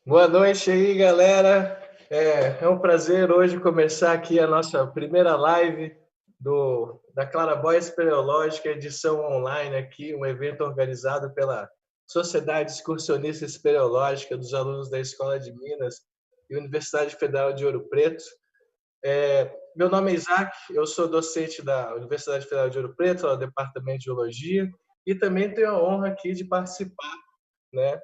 Boa noite aí, galera. É um prazer hoje começar aqui a nossa primeira live da Claraboia Espeleológica, edição online aqui, um evento organizado pela Sociedade Excursionista Espeleológica dos alunos da Escola de Minas e Universidade Federal de Ouro Preto. Meu nome é Isaac, eu sou docente da Universidade Federal de Ouro Preto, no Departamento de Geologia, e também tenho a honra aqui de participar, né,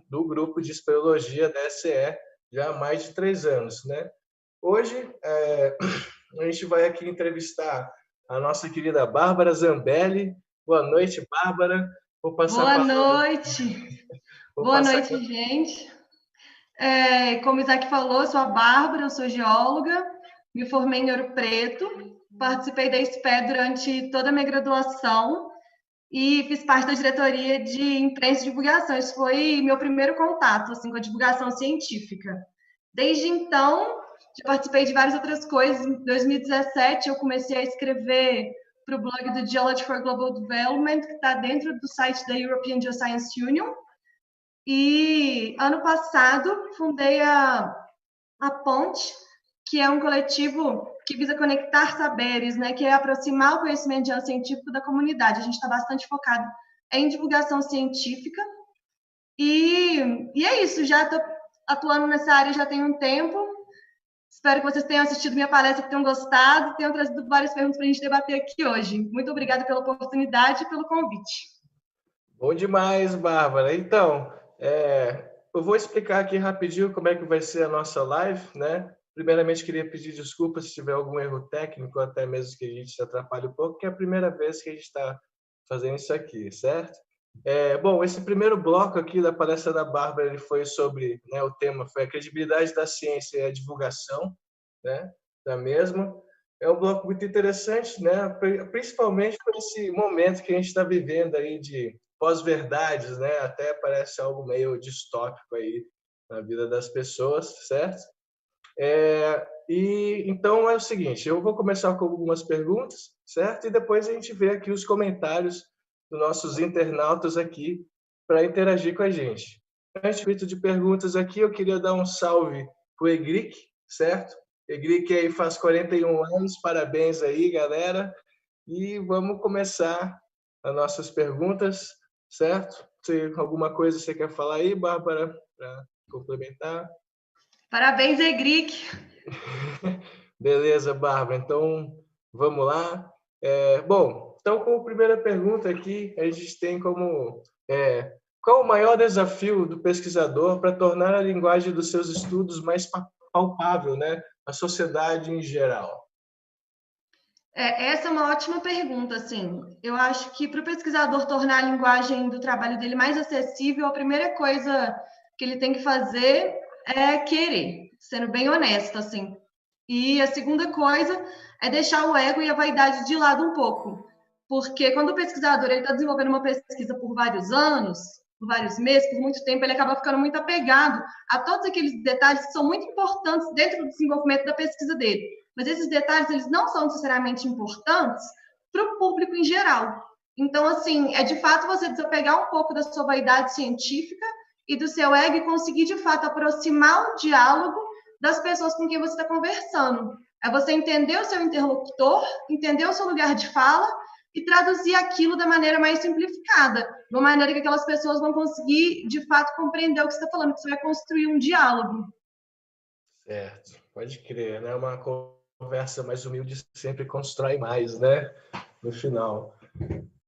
do grupo de espeleologia da SE já há mais de 3 anos. Né? Hoje, a gente vai aqui entrevistar a nossa querida Bárbara Zambelli. Boa noite, Bárbara. Vou passar a Boa palavra. noite. Vou Boa passar. noite, gente. Como o Isaac falou, eu sou a Bárbara, eu sou geóloga, me formei em Ouro Preto, participei da SPE durante toda a minha graduação e fiz parte da diretoria de imprensa e divulgação. Esse foi meu primeiro contato assim, com a divulgação científica. Desde então, já participei de várias outras coisas. Em 2017, eu comecei a escrever para o blog do Geology for Global Development, que está dentro do site da European Geoscience Union. E ano passado fundei a Ponte, que é um coletivo que visa conectar saberes, né, que é aproximar o conhecimento geocientífico da comunidade. A gente está bastante focado em divulgação científica. E é isso, já estou atuando nessa área já tem um tempo. Espero que vocês tenham assistido minha palestra, que tenham gostado, tenham trazido várias perguntas para a gente debater aqui hoje. Muito obrigada pela oportunidade e pelo convite. Bom demais, Bárbara. Então, eu vou explicar aqui rapidinho como é que vai ser a nossa live, né? Primeiramente, queria pedir desculpas se tiver algum erro técnico, até mesmo que a gente se atrapalhe um pouco, que é a primeira vez que a gente está fazendo isso aqui, certo? Bom, esse primeiro bloco aqui da palestra da Bárbara ele foi sobre, né, o tema foi a credibilidade da ciência e a divulgação, né, da mesma. É um bloco muito interessante, né, principalmente por esse momento que a gente está vivendo aí de pós-verdades, né, até parece algo meio distópico aí na vida das pessoas, certo? E então é o seguinte, eu vou começar com algumas perguntas, certo? E depois a gente vê aqui os comentários dos nossos internautas aqui para interagir com a gente. Antes de perguntas aqui, eu queria dar um salve para o Egric, certo? Egric aí faz 41 anos, parabéns aí, galera. E vamos começar as nossas perguntas, certo? Se alguma coisa você quer falar aí, Bárbara, para complementar? Parabéns, Egric. Beleza, Bárbara. Então, vamos lá. Bom, então, como primeira pergunta aqui, a gente tem como qual o maior desafio do pesquisador para tornar a linguagem dos seus estudos mais palpável, né, à sociedade em geral? Essa é uma ótima pergunta, assim. Eu acho que para o pesquisador tornar a linguagem do trabalho dele mais acessível, a primeira coisa que ele tem que fazer é querer, sendo bem honesto, assim. E a segunda coisa é deixar o ego e a vaidade de lado um pouco. Porque quando o pesquisador está desenvolvendo uma pesquisa por vários anos, por vários meses, por muito tempo, ele acaba ficando muito apegado a todos aqueles detalhes que são muito importantes dentro do desenvolvimento da pesquisa dele. Mas esses detalhes, eles não são necessariamente importantes para o público em geral. Então, assim, é de fato você desapegar um pouco da sua vaidade científica e do seu ego e conseguir, de fato, aproximar o diálogo das pessoas com quem você está conversando. É você entender o seu interlocutor, entender o seu lugar de fala e traduzir aquilo da maneira mais simplificada, de uma maneira que aquelas pessoas vão conseguir, de fato, compreender o que você está falando, que você vai construir um diálogo. Certo, pode crer, né? Uma conversa mais humilde sempre constrói mais, né? No final.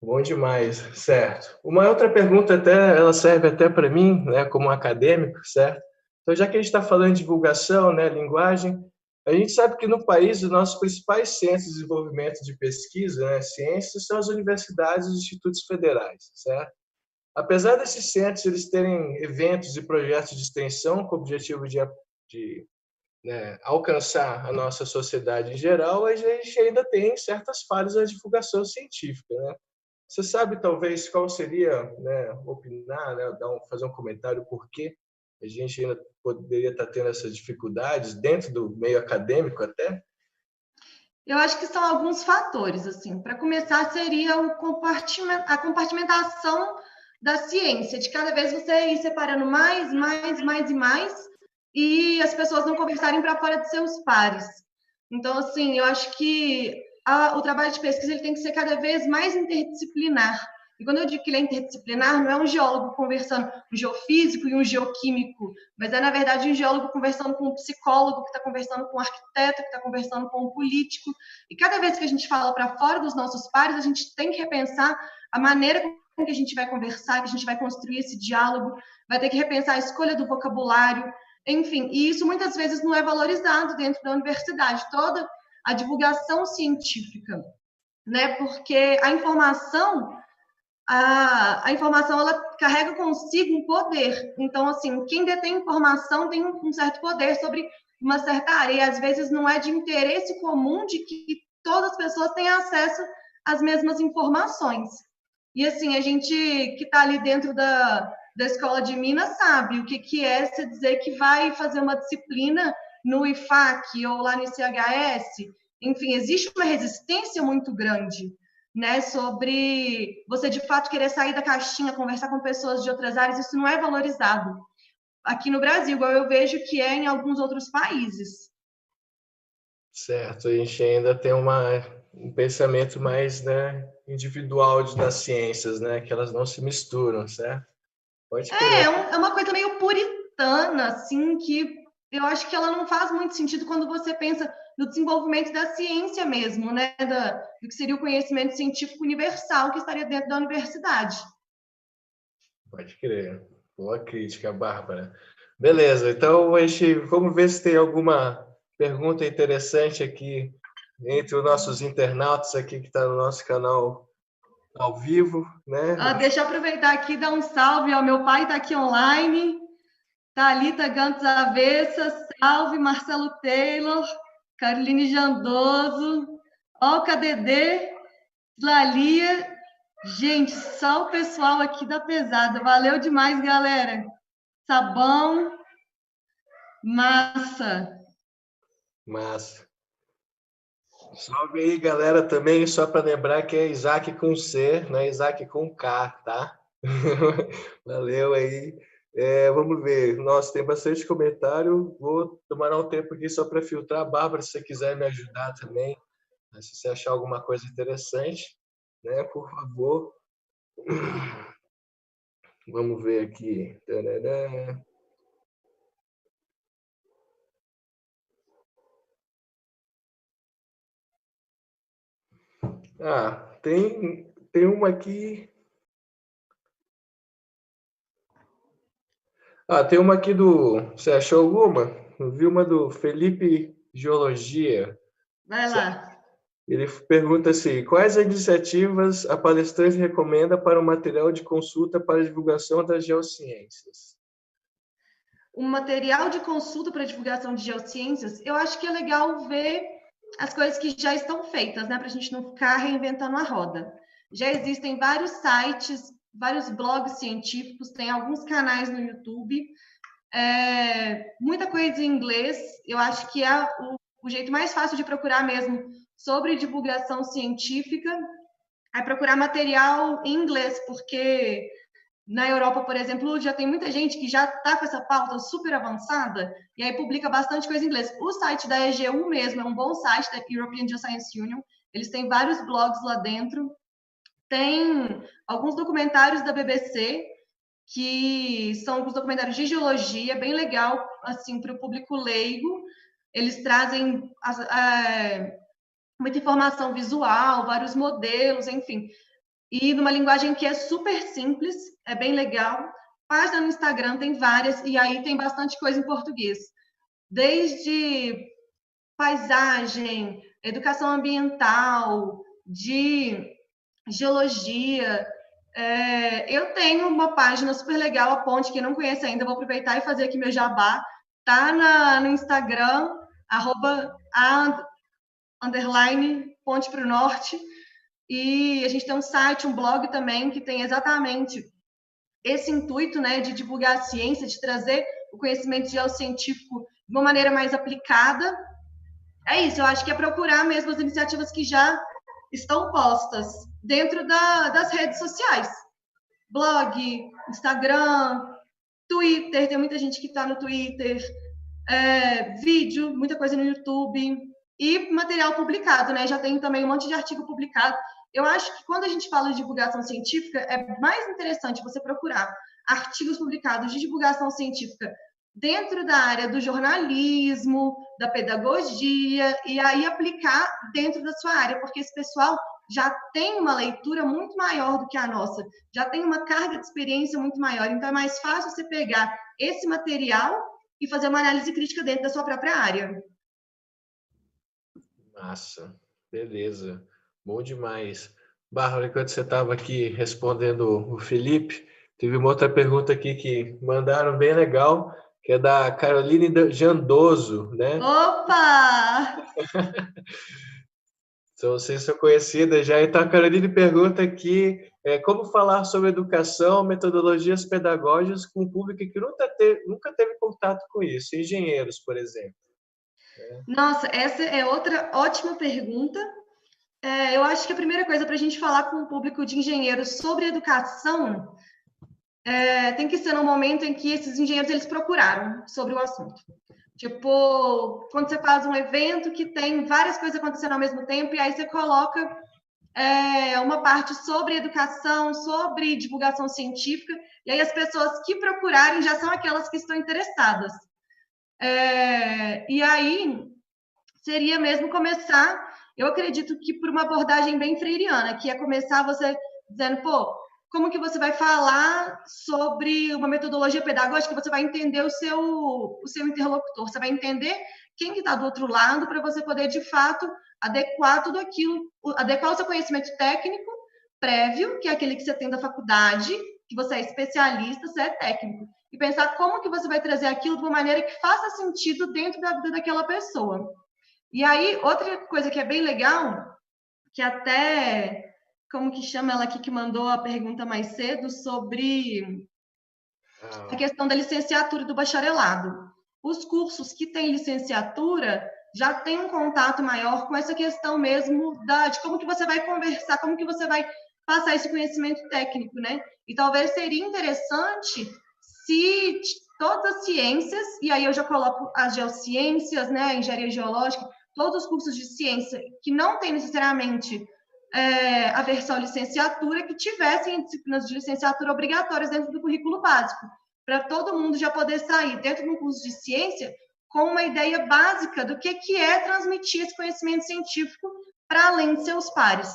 Bom demais, certo. Uma outra pergunta até, ela serve até para mim, né, como acadêmico, certo? Então, já que a gente está falando de divulgação, né, linguagem, a gente sabe que no país os nossos principais centros de desenvolvimento de pesquisa, né, ciências, são as universidades e os institutos federais, certo? Apesar desses centros eles terem eventos e projetos de extensão com o objetivo de né, alcançar a nossa sociedade em geral, a gente ainda tem certas falhas na divulgação científica, né? Você sabe, talvez, qual seria, né, opinar, né, fazer um comentário por que a gente ainda poderia estar tendo essas dificuldades dentro do meio acadêmico até? Eu acho que são alguns fatores, assim. Para começar, seria a compartimentação da ciência, de cada vez você ir separando mais, e as pessoas não conversarem para fora de seus pares. Então, assim, eu acho que o trabalho de pesquisa ele tem que ser cada vez mais interdisciplinar. E quando eu digo que ele é interdisciplinar, não é um geólogo conversando, um geofísico e um geoquímico, mas é, na verdade, um geólogo conversando com um psicólogo, que está conversando com um arquiteto, que está conversando com um político. E cada vez que a gente fala para fora dos nossos pares, a gente tem que repensar a maneira com que a gente vai conversar, que a gente vai construir esse diálogo, vai ter que repensar a escolha do vocabulário, enfim. E isso muitas vezes não é valorizado dentro da universidade, toda a divulgação científica, né? Porque a informação ela carrega consigo um poder. Então, assim, quem detém informação tem um certo poder sobre uma certa área, e às vezes não é de interesse comum de que todas as pessoas tenham acesso às mesmas informações. E, assim, a gente que está ali dentro da escola de Minas sabe o que é se dizer que vai fazer uma disciplina no IFAC ou lá no ICHS. Enfim, existe uma resistência muito grande, né, sobre você de fato querer sair da caixinha, conversar com pessoas de outras áreas. Isso não é valorizado aqui no Brasil, igual eu vejo que é em alguns outros países. Certo, a gente ainda tem um pensamento mais, né, individual das ciências, né, que elas não se misturam, certo? Pode crer. É uma coisa meio puritana, assim, que eu acho que ela não faz muito sentido quando você pensa no desenvolvimento da ciência mesmo, né, do que seria o conhecimento científico universal que estaria dentro da universidade. Pode crer. Boa crítica, Bárbara. Beleza, então vamos ver se tem alguma pergunta interessante aqui entre os nossos internautas aqui que está no nosso canal ao vivo, né? Deixa eu aproveitar aqui e dar um salve. Meu pai está aqui online. Thalita Gantos Avessa, salve. Marcelo Taylor, Caroline Jandoso, Olca Dedê, Lalia. Gente, só o pessoal aqui da pesada. Valeu demais, galera. Sabão, massa. Massa. Salve aí, galera, também, só para lembrar que é Isaac com C, não é Isaac com K, tá? Valeu aí. Vamos ver. Nossa, tem bastante comentário. Vou tomar um tempo aqui só para filtrar. Bárbara, se você quiser me ajudar também, né? Se você achar alguma coisa interessante, né, por favor. Vamos ver aqui. Tarará. Tem uma aqui. Tem uma aqui do. Você achou alguma? Eu vi uma do Felipe Geologia. Vai lá. Ele pergunta assim: quais iniciativas a palestrante recomenda para o material de consulta para divulgação das geociências? Um material de consulta para divulgação de geociências, eu acho que é legal ver as coisas que já estão feitas, né, para a gente não ficar reinventando a roda. Já existem vários sites, vários blogs científicos, tem alguns canais no YouTube, muita coisa em inglês. Eu acho que é o jeito mais fácil de procurar mesmo sobre divulgação científica, é procurar material em inglês, porque na Europa, por exemplo, já tem muita gente que já está com essa pauta super avançada e aí publica bastante coisa em inglês. O site da EGU mesmo é um bom site, da European Geoscience Union. Eles têm vários blogs lá dentro. Tem alguns documentários da BBC, que são alguns documentários de geologia, bem legal, assim, para o público leigo. Eles trazem muita informação visual, vários modelos, enfim. E numa linguagem que é super simples, é bem legal. Página no Instagram tem várias, e aí tem bastante coisa em português. Desde paisagem, educação ambiental, de geologia. Eu tenho uma página super legal, a Ponte, quem não conhece ainda, vou aproveitar e fazer aqui meu jabá. Tá no Instagram, @Ponte para o Norte. E a gente tem um site, um blog também, que tem exatamente esse intuito, né, de divulgar a ciência, de trazer o conhecimento geocientífico de uma maneira mais aplicada. É isso, eu acho que é procurar mesmo as iniciativas que já estão postas dentro das redes sociais. blog, Instagram, Twitter, tem muita gente que está no Twitter, vídeo, muita coisa no YouTube e material publicado, né? Já tem também um monte de artigo publicado. Eu acho que quando a gente fala de divulgação científica, é mais interessante você procurar artigos publicados de divulgação científica dentro da área do jornalismo, da pedagogia, e aí aplicar dentro da sua área, porque esse pessoal já tem uma leitura muito maior do que a nossa, já tem uma carga de experiência muito maior, então é mais fácil você pegar esse material e fazer uma análise crítica dentro da sua própria área. Massa, beleza, bom demais. Bárbara, enquanto você estava aqui respondendo o Felipe, teve uma outra pergunta aqui que mandaram bem legal, que é da Caroline Jandoso, né? Opa! Então, vocês são conhecidas já. Então, a Caroline pergunta aqui como falar sobre educação, metodologias pedagógicas com um público que nunca teve contato com isso, engenheiros, por exemplo. Nossa, essa é outra ótima pergunta. Eu acho que a primeira coisa para a gente falar com o público de engenheiros sobre educação tem que ser no momento em que esses engenheiros eles procuraram sobre o assunto. Tipo, quando você faz um evento que tem várias coisas acontecendo ao mesmo tempo, e aí você coloca uma parte sobre educação, sobre divulgação científica, e aí as pessoas que procurarem já são aquelas que estão interessadas. E aí seria mesmo começar, eu acredito que por uma abordagem bem freiriana, que é começar você dizendo, pô, como que você vai falar sobre uma metodologia pedagógica, você vai entender o seu interlocutor, você vai entender quem que está do outro lado para você poder, de fato, adequar tudo aquilo, adequar o seu conhecimento técnico prévio, que é aquele que você tem da faculdade, que você é especialista, você é técnico, e pensar como que você vai trazer aquilo de uma maneira que faça sentido dentro da vida daquela pessoa. E aí, outra coisa que é bem legal, que até, como que chama ela aqui que mandou a pergunta mais cedo, sobre a questão da licenciatura e do bacharelado. Os cursos que têm licenciatura já têm um contato maior com essa questão mesmo de como que você vai conversar, como que você vai passar esse conhecimento técnico, né? E talvez seria interessante se todas as ciências, e aí eu já coloco as geociências, né, a engenharia geológica, todos os cursos de ciência que não têm necessariamente a versão licenciatura, que tivessem disciplinas de licenciatura obrigatórias dentro do currículo básico, para todo mundo já poder sair dentro de um curso de ciência com uma ideia básica do que é transmitir esse conhecimento científico para além de seus pares.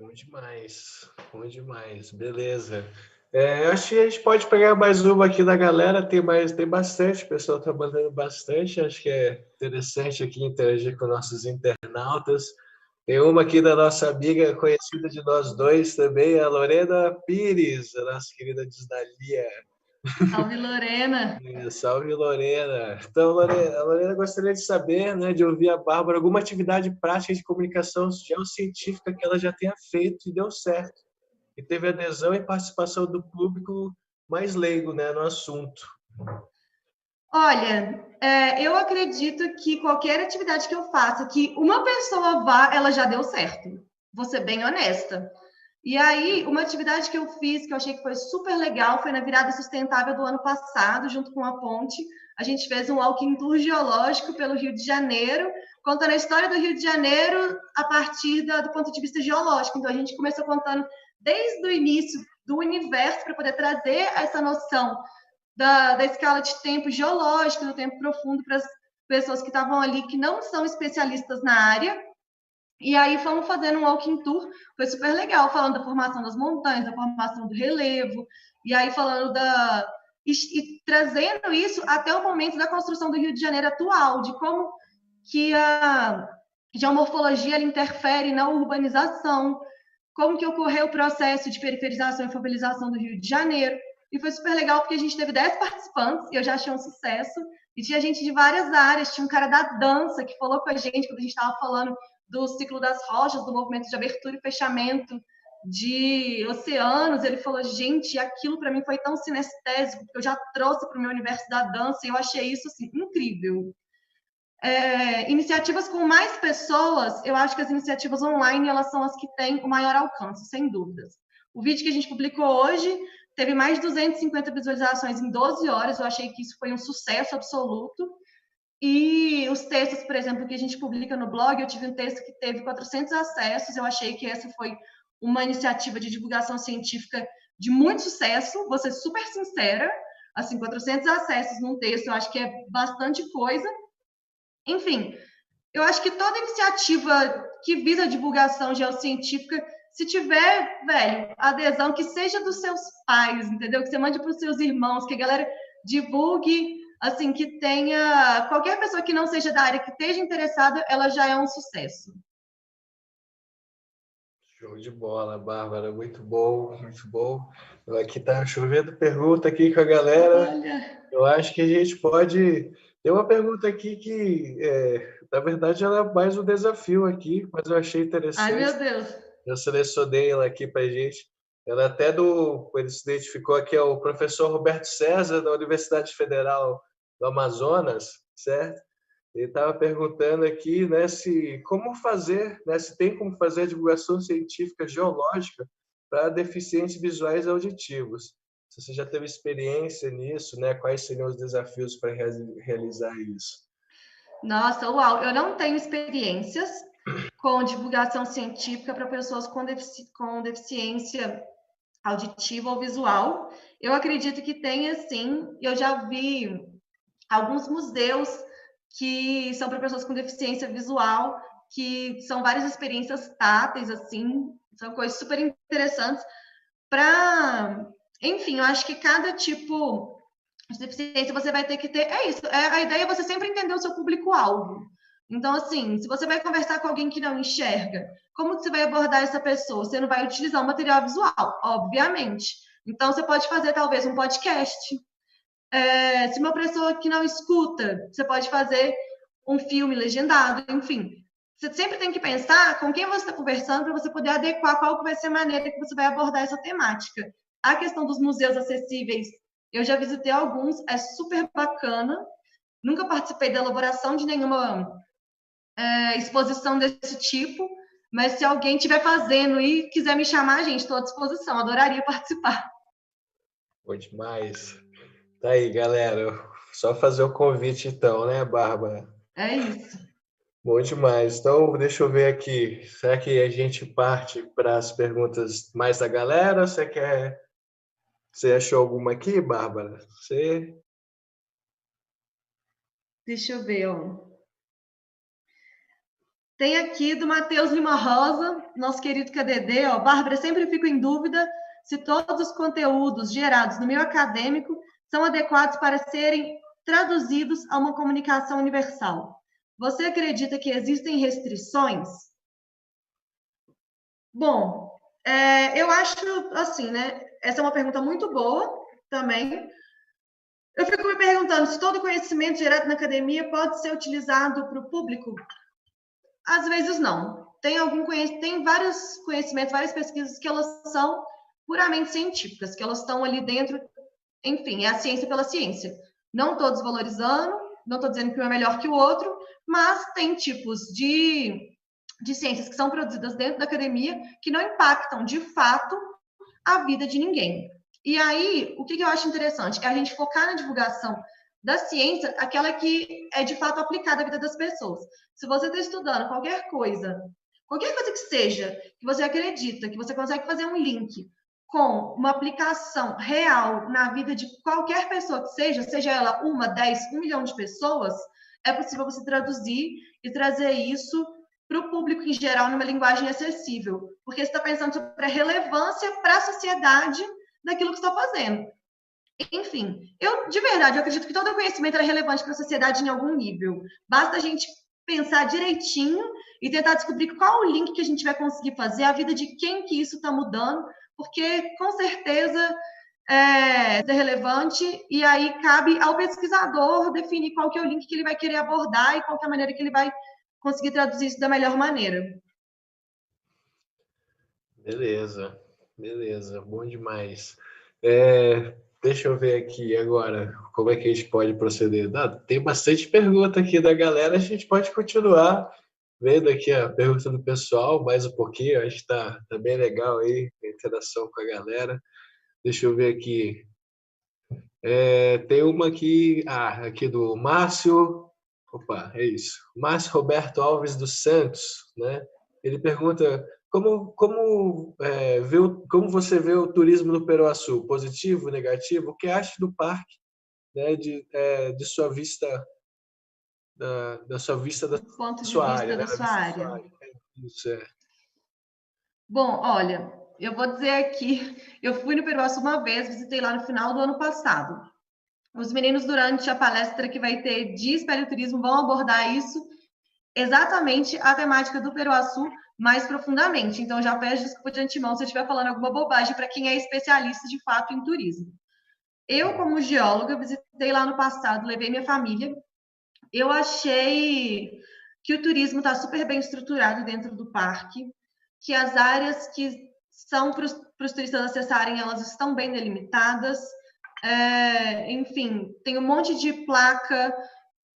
Bom demais, beleza. Eu acho que a gente pode pegar mais uma aqui da galera, tem bastante, o pessoal está mandando bastante, acho que é interessante aqui interagir com nossos internautas. Tem uma aqui da nossa amiga conhecida de nós dois também, a Lorena Pires, a nossa querida Disdalia. Salve, Lorena! Salve, Lorena! Então, a Lorena gostaria de saber, né, de ouvir a Bárbara, alguma atividade prática de comunicação geocientífica que ela já tenha feito e deu certo, e teve adesão e participação do público mais leigo, né, no assunto. Olha, eu acredito que qualquer atividade que eu faça, que uma pessoa vá, ela já deu certo. Vou ser bem honesta. E aí, uma atividade que eu fiz, que eu achei que foi super legal, foi na virada sustentável do ano passado, junto com a Ponte. A gente fez um walking tour geológico pelo Rio de Janeiro, contando a história do Rio de Janeiro a partir do ponto de vista geológico. Então, a gente começou contando desde o início do universo, para poder trazer essa noção da escala de tempo geológico, do tempo profundo, para as pessoas que estavam ali, que não são especialistas na área. E aí fomos fazendo um walking tour, foi super legal, falando da formação das montanhas, da formação do relevo, e aí falando e trazendo isso até o momento da construção do Rio de Janeiro atual, de como que a geomorfologia interfere na urbanização, como que ocorreu o processo de periferização e favelização do Rio de Janeiro. E foi super legal porque a gente teve 10 participantes, e eu já achei um sucesso, e tinha gente de várias áreas, tinha um cara da dança que falou com a gente quando a gente estava falando do ciclo das rochas, do movimento de abertura e fechamento de oceanos. Ele falou, gente, aquilo para mim foi tão sinestésico, porque eu já trouxe para o meu universo da dança, e eu achei isso assim, incrível. Iniciativas com mais pessoas, eu acho que as iniciativas online elas são as que têm o maior alcance, sem dúvidas. O vídeo que a gente publicou hoje teve mais de 250 visualizações em 12 horas. Eu achei que isso foi um sucesso absoluto. E os textos, por exemplo, que a gente publica no blog, eu tive um texto que teve 400 acessos. Eu achei que essa foi uma iniciativa de divulgação científica de muito sucesso. Vou ser super sincera, assim, 400 acessos num texto, eu acho que é bastante coisa. Enfim, eu acho que toda iniciativa que visa a divulgação geocientífica, se tiver, velho, adesão, que seja dos seus pais, entendeu? Que você mande para os seus irmãos, que a galera divulgue, assim, que tenha... Qualquer pessoa que não seja da área, que esteja interessada, ela já é um sucesso. Show de bola, Bárbara. Muito bom, muito bom. Aqui tá chovendo pergunta aqui com a galera. Olha... Eu acho que a gente pode... Tem uma pergunta aqui que, na verdade, ela é mais um desafio aqui, mas eu achei interessante. Ai, meu Deus. Eu selecionei ela aqui para a gente. Ela até ele se identificou aqui, é o professor Roberto César, da Universidade Federal do Amazonas, certo? Ele estava perguntando aqui, né, como fazer, né, se tem como fazer a divulgação científica geológica para deficientes visuais e auditivos. Se você já teve experiência nisso, né, quais seriam os desafios para realizar isso? Nossa, uau! Eu não tenho experiências com divulgação científica para pessoas com deficiência auditiva ou visual. Eu acredito que tenha, sim. Eu já vi alguns museus que são para pessoas com deficiência visual, que são várias experiências táteis, assim, são coisas super interessantes para... Enfim, eu acho que cada tipo de deficiência você vai ter que ter... É isso, a ideia é você sempre entender o seu público-alvo. Então, assim, se você vai conversar com alguém que não enxerga, como que você vai abordar essa pessoa? Você não vai utilizar um material visual, obviamente. Então, você pode fazer, talvez, um podcast. Se uma pessoa que não escuta, você pode fazer um filme legendado, enfim. Você sempre tem que pensar com quem você está conversando para você poder adequar qual que vai ser a maneira que você vai abordar essa temática. A questão dos museus acessíveis, eu já visitei alguns, é super bacana. Nunca participei da elaboração de nenhuma exposição desse tipo, mas se alguém estiver fazendo e quiser me chamar, gente, estou à disposição, adoraria participar. Bom demais. Tá aí, galera. Só fazer o convite, então, né, Bárbara? É isso. Bom demais. Então, deixa eu ver aqui. Será que a gente parte para as perguntas mais da galera? Você achou alguma aqui, Bárbara? Deixa eu ver, ó. Tem aqui do Matheus Lima Rosa, nosso querido KDD, ó. Bárbara, sempre fico em dúvida se todos os conteúdos gerados no meio acadêmico são adequados para serem traduzidos a uma comunicação universal. Você acredita que existem restrições? Bom, eu acho assim, né? Essa é uma pergunta muito boa também. Eu fico me perguntando se todo conhecimento gerado na academia pode ser utilizado para o público. Às vezes não. Tem vários conhecimentos, várias pesquisas que elas são puramente científicas, que elas estão ali dentro, enfim, é a ciência pela ciência. Não estou desvalorizando, não estou dizendo que um é melhor que o outro, mas tem tipos de ciências que são produzidas dentro da academia que não impactam, de fato, a vida de ninguém. E aí, o que eu acho interessante é a gente focar na divulgação da ciência, aquela que é de fato aplicada à vida das pessoas. Se você está estudando qualquer coisa que seja, que você acredita, que você consegue fazer um link com uma aplicação real na vida de qualquer pessoa que seja ela 1, 10, 1 milhão de pessoas, é possível você traduzir e trazer isso para o público em geral numa linguagem acessível, porque você está pensando sobre a relevância para a sociedade daquilo que você está fazendo. Enfim, de verdade, eu acredito que todo conhecimento é relevante para a sociedade em algum nível. Basta a gente pensar direitinho e tentar descobrir qual o link que a gente vai conseguir fazer, a vida de quem que isso está mudando, porque com certeza é relevante e aí cabe ao pesquisador definir qual que é o link que ele vai querer abordar e qual que é a maneira que ele vai conseguir traduzir isso da melhor maneira. Beleza, bom demais. Deixa eu ver aqui agora como é que a gente pode proceder. Tem bastante pergunta aqui da galera, a gente pode continuar vendo aqui a pergunta do pessoal, mais um pouquinho, acho que tá bem legal aí a interação com a galera. Deixa eu ver aqui. Tem uma aqui, aqui do Márcio. Opa, é isso. Márcio Roberto Alves dos Santos, né? Ele pergunta como você vê o turismo no Peruaçu? Positivo, negativo? O que acha do parque, né? De sua vista, da sua vista da Do ponto de sua vista área, né? da Da sua vista da sua área. área. Isso é. Bom, olha, eu vou dizer aqui, eu fui no Peruaçu uma vez, visitei lá no final do ano passado. Os meninos, durante a palestra que vai ter de espeleoturismo, vão abordar isso, exatamente a temática do Peruaçu, mais profundamente. Então, já peço desculpa de antemão se eu estiver falando alguma bobagem para quem é especialista de fato em turismo. Eu, como geóloga, visitei lá no passado, levei minha família. Eu achei que o turismo está super bem estruturado dentro do parque, que as áreas que são para os turistas acessarem, elas estão bem delimitadas. Enfim, tem um monte de placa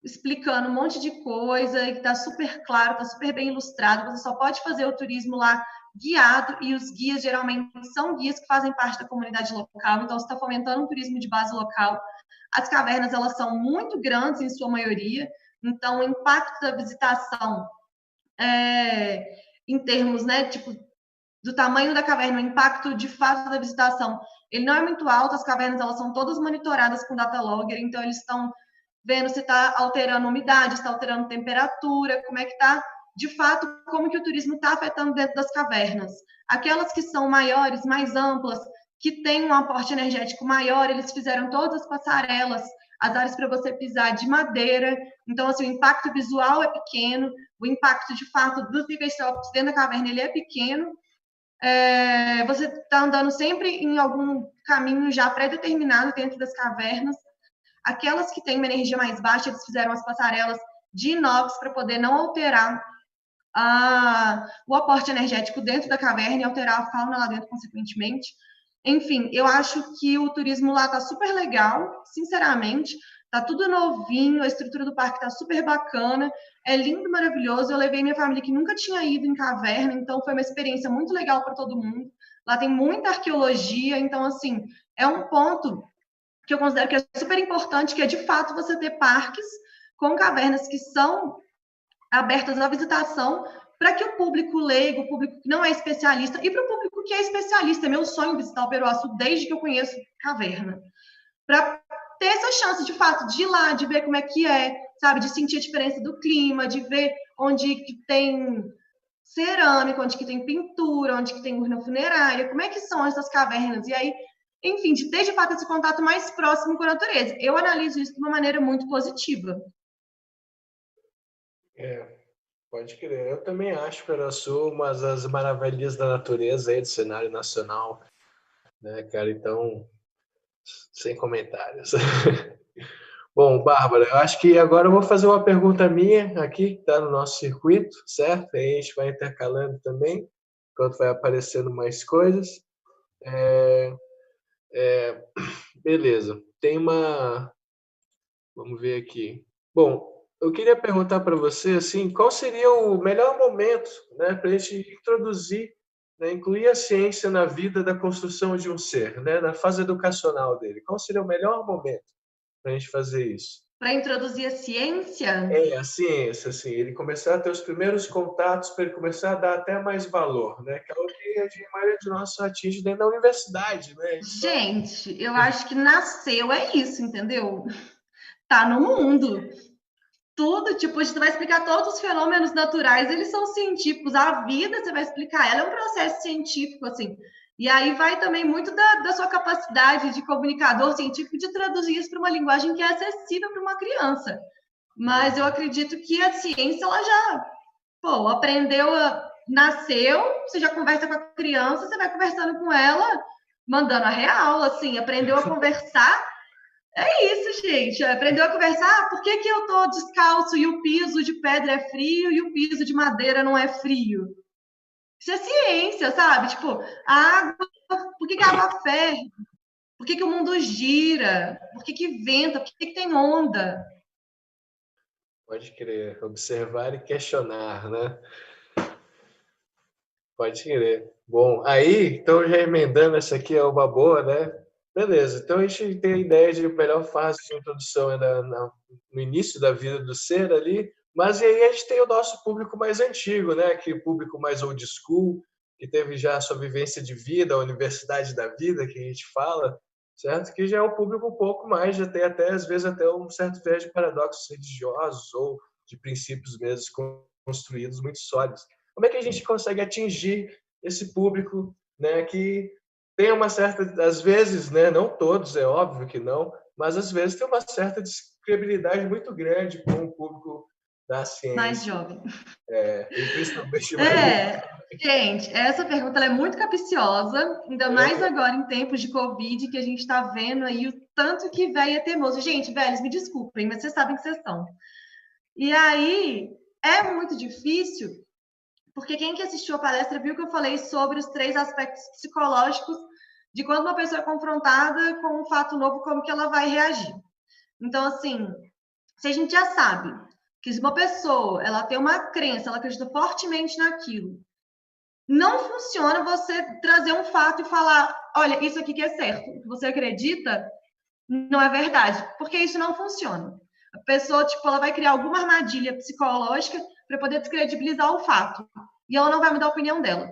explicando um monte de coisa, e está super claro, está super bem ilustrado. Você só pode fazer o turismo lá guiado, e os guias geralmente são guias que fazem parte da comunidade local, então você está fomentando um turismo de base local. As cavernas, elas são muito grandes em sua maioria, então o impacto da visitação em termos, né, tipo, do tamanho da caverna, o impacto de fato da visitação, ele não é muito alto. As cavernas, elas são todas monitoradas com data logger, então eles estão vendo se está alterando umidade, se está alterando temperatura, como é que está, de fato, como que o turismo está afetando dentro das cavernas. Aquelas que são maiores, mais amplas, que têm um aporte energético maior, eles fizeram todas as passarelas, as áreas para você pisar de madeira. Então, assim, o impacto visual é pequeno, o impacto, de fato, dos níveis trópicos dentro da caverna, ele é pequeno. Você está andando sempre em algum caminho já pré-determinado dentro das cavernas. Aquelas que têm uma energia mais baixa, eles fizeram as passarelas de inox para poder não alterar o aporte energético dentro da caverna e alterar a fauna lá dentro, consequentemente. Enfim, eu acho que o turismo lá está super legal, sinceramente. Tá tudo novinho, a estrutura do parque tá super bacana, é lindo, maravilhoso. Eu levei minha família que nunca tinha ido em caverna, então foi uma experiência muito legal para todo mundo. Lá tem muita arqueologia, então, assim, é um ponto que eu considero que é super importante, que é, de fato, você ter parques com cavernas que são abertas à visitação, para que o público leigo, o público que não é especialista, e para o público que é especialista. É meu sonho visitar o Peruaçu desde que eu conheço caverna, para ter essa chance, de fato, de ir lá, de ver como é que é, sabe, de sentir a diferença do clima, de ver onde que tem cerâmica, onde que tem pintura, onde que tem urna funerária, como é que são essas cavernas. E aí, enfim, de ter, de fato, esse contato mais próximo com a natureza. Eu analiso isso de uma maneira muito positiva. Pode crer. Eu também acho Peruaçu uma das maravilhas da natureza aí do cenário nacional, né, cara? Então, sem comentários. Bom, Bárbara, eu acho que agora eu vou fazer uma pergunta minha aqui, que está no nosso circuito, certo? Aí a gente vai intercalando também, enquanto vai aparecendo mais coisas. É, beleza. Tem uma. Vamos ver aqui. Bom, eu queria perguntar para você, assim, qual seria o melhor momento, né, para a gente introduzir, né, incluir a ciência na vida da construção de um ser, né, na fase educacional dele. Qual seria o melhor momento para a gente fazer isso? Para introduzir a ciência, A ciência, assim, ele começar a ter os primeiros contatos para ele começar a dar até mais valor, né? Que é o que a maioria de nós atinge dentro da universidade, né? gente, eu acho que nasceu é isso, entendeu? Tá no mundo. Tudo, tipo, você vai explicar todos os fenômenos naturais, eles são científicos. A vida, você vai explicar, ela é um processo científico, assim. E aí vai também muito da sua capacidade de comunicador científico de traduzir isso para uma linguagem que é acessível para uma criança. Mas eu acredito que a ciência, ela já, pô, aprendeu, nasceu, você já conversa com a criança, você vai conversando com ela, mandando a real, assim, aprendeu a conversar. É isso, gente. Aprendeu a conversar. Por que eu tô descalço e o piso de pedra é frio e o piso de madeira não é frio? Isso é ciência, sabe? Tipo, a água, por que a água ferve? Por que o mundo gira? Por que venta? Por que tem onda? Pode crer. Observar e questionar, né? Pode crer. Bom, aí, então já emendando essa aqui é uma boa, né? Beleza, então a gente tem a ideia de a melhor fase de introdução no início da vida do ser ali, mas aí a gente tem o nosso público mais antigo, né? Aquele público mais old school, que teve já a sua vivência de vida, a universidade da vida, que a gente fala, certo? Que já é um público um pouco mais, já tem até, às vezes, até um certo viés de paradoxos religiosos ou de princípios mesmo construídos muito sólidos. Como é que a gente consegue atingir esse público, né, que tem uma certa, às vezes, né, não todos, é óbvio que não, mas às vezes tem uma certa descredibilidade muito grande com o público da Mais ciência, jovem. e principalmente mais Gente, essa pergunta ela é muito capciosa, ainda mais agora em tempos de Covid, que a gente está vendo aí o tanto que velho é teimoso. Gente, velhos, me desculpem, mas vocês sabem que vocês são. E aí, é muito difícil, porque quem que assistiu a palestra viu que eu falei sobre os 3 aspectos psicológicos de quando uma pessoa é confrontada com um fato novo, como que ela vai reagir. Então, assim, se a gente já sabe que se uma pessoa ela tem uma crença, ela acredita fortemente naquilo, não funciona você trazer um fato e falar, olha, isso aqui que é certo, o que você acredita não é verdade, porque isso não funciona. A pessoa, tipo, ela vai criar alguma armadilha psicológica para poder descredibilizar o fato, e ela não vai mudar a opinião dela.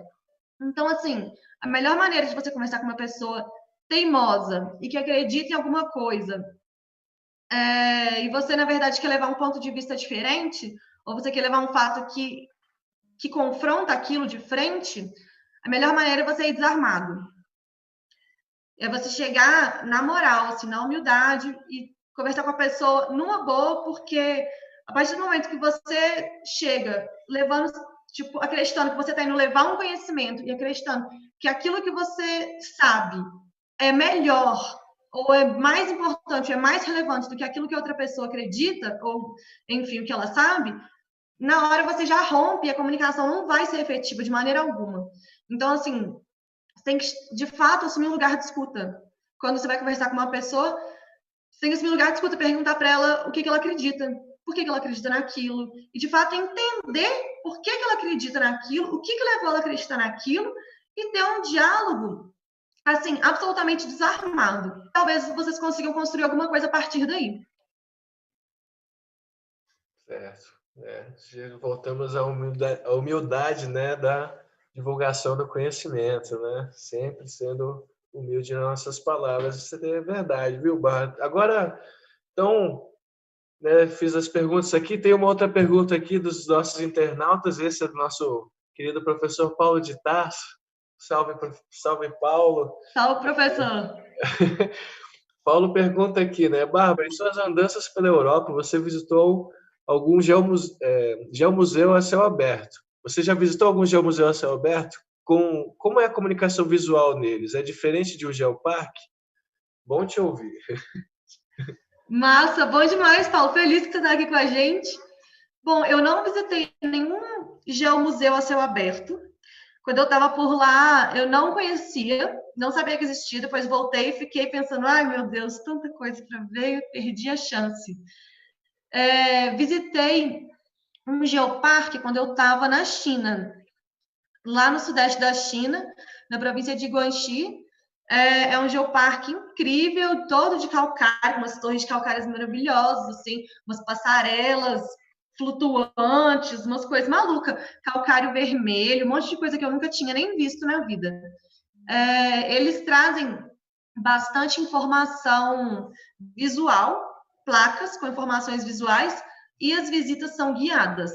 Então, assim, a melhor maneira de você conversar com uma pessoa teimosa e que acredita em alguma coisa, e você, na verdade, quer levar um ponto de vista diferente, ou você quer levar um fato que confronta aquilo de frente, a melhor maneira é você ir desarmado. É você chegar na moral, assim, na humildade e conversar com a pessoa numa boa, porque a partir do momento que você chega levando, tipo, acreditando que você está indo levar um conhecimento e acreditando que aquilo que você sabe é melhor ou é mais importante, é mais relevante do que aquilo que a outra pessoa acredita, ou, enfim, o que ela sabe, na hora você já rompe e a comunicação não vai ser efetiva de maneira alguma. Então, assim, você tem que, de fato, assumir um lugar de escuta. Quando você vai conversar com uma pessoa, você tem que assumir um lugar de escuta, perguntar para ela o que ela acredita, por que ela acredita naquilo, e, de fato, entender por que ela acredita naquilo, o que levou ela a acreditar naquilo, e ter um diálogo, assim, absolutamente desarmado. Talvez vocês consigam construir alguma coisa a partir daí. certo. Voltamos à humildade, né, da divulgação do conhecimento, né? Sempre sendo humilde nas nossas palavras. Isso é verdade, viu, Bar? Agora, então, né, fiz as perguntas aqui. Tem uma outra pergunta aqui dos nossos internautas. Esse é do nosso querido professor Paulo de Tarso. Salve, salve Paulo. Salve, professor. Paulo pergunta aqui, né, Bárbara, em suas andanças pela Europa, você visitou algum geomuseu a céu aberto? Você já visitou algum geomuseu a céu aberto? Como é a comunicação visual neles? É diferente de um geoparque? Bom te ouvir. Massa, bom demais, Paulo. Feliz que você está aqui com a gente. Bom, eu não visitei nenhum geomuseu a céu aberto. Quando eu estava por lá, eu não conhecia, não sabia que existia. Depois voltei e fiquei pensando: ai meu Deus, tanta coisa para ver, eu perdi a chance. Visitei um geoparque quando eu estava na China, lá no sudeste da China, na província de Guangxi. É um geoparque incrível, todo de calcário, umas torres de calcários maravilhosas, assim, umas passarelas flutuantes, umas coisas malucas, calcário vermelho, um monte de coisa que eu nunca tinha nem visto na vida. Eles trazem bastante informação visual, placas com informações visuais, e as visitas são guiadas.